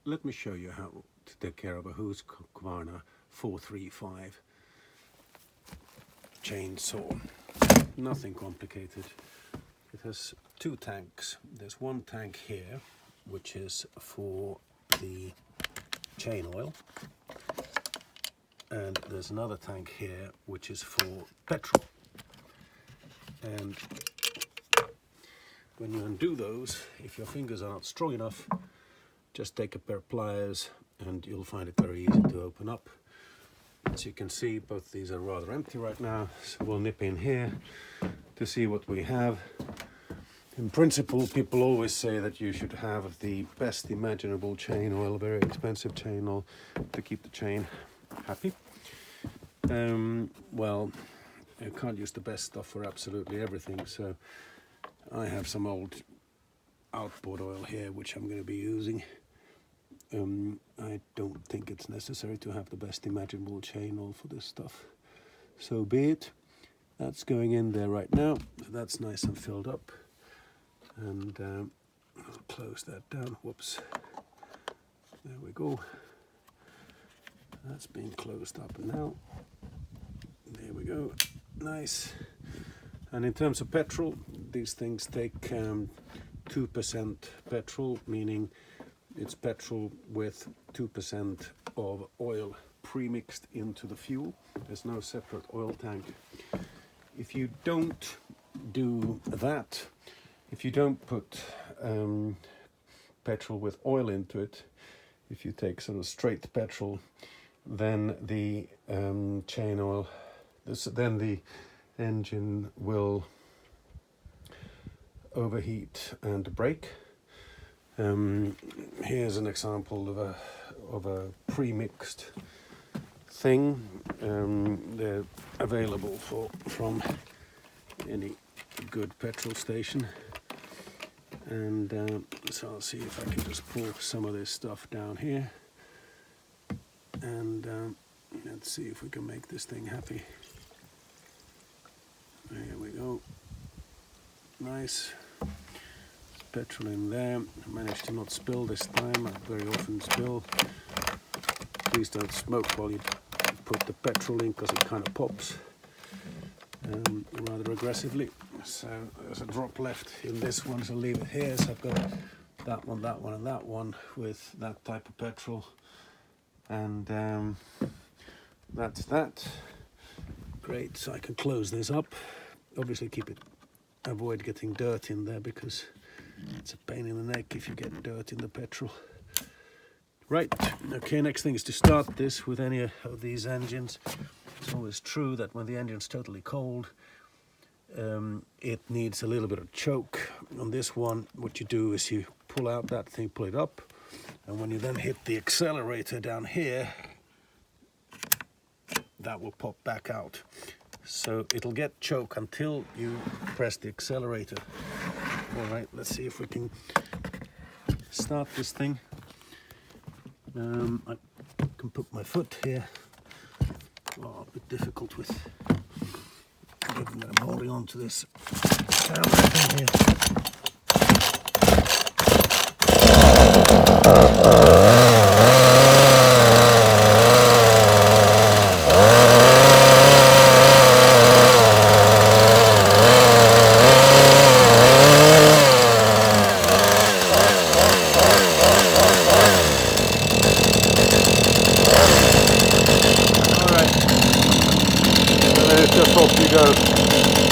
let me show you how to take care of a Husqvarna 435 chainsaw. Nothing complicated. It has two tanks. There's one tank here, which is for the chain oil, and there's another tank here, which is for petrol. And when you undo those, if your fingers are not strong enough, just take a pair of pliers and you'll find it very easy to open up. As you can see, both these are rather empty right now, so we'll nip in here to see what we have. In principle, people always say that you should have the best imaginable chain oil, very expensive chain oil, to keep the chain happy. Well, you can't use the best stuff for absolutely everything, so I have some old outboard oil here which I'm going to be using. I don't think it's necessary to have the best imaginable chain oil for this stuff. So be it. That's going in there right now. That's nice and filled up. And I'll close that down. Whoops. There we go. That's being closed up now. There we go. Nice. And in terms of petrol, these things take 2% petrol, meaning it's petrol with 2% of oil pre-mixed into the fuel. There's no separate oil tank. If you don't do that, if you don't put petrol with oil into it, if you take sort of straight petrol, then the chain oil, then the engine will overheat and break. Here's an example of a pre-mixed thing. They're available from any good petrol station. And so I'll see if I can just pull some of this stuff down here. And let's see if we can make this thing happy. There we go. Nice. Petrol in there. I managed to not spill this time. I very often spill. Please don't smoke while you put the petrol in, because it kind of pops rather aggressively. So there's a drop left in this one, so I'll leave it here. So I've got that one, and that one with that type of petrol. And that's that. Great, so I can close this up. Obviously avoid getting dirt in there, because it's a pain in the neck if you get dirt in the petrol. Right, okay, next thing is to start this with any of these engines. It's always true that when the engine's totally cold, it needs a little bit of choke. On this one, what you do is you pull out that thing, pull it up, and when you then hit the accelerator down here, that will pop back out. So it'll get choke until you press the accelerator. All right, let's see if we can start this thing. I can put my foot here. Oh, a bit difficult with given that I'm holding on to this camera thing here. Just hope you go.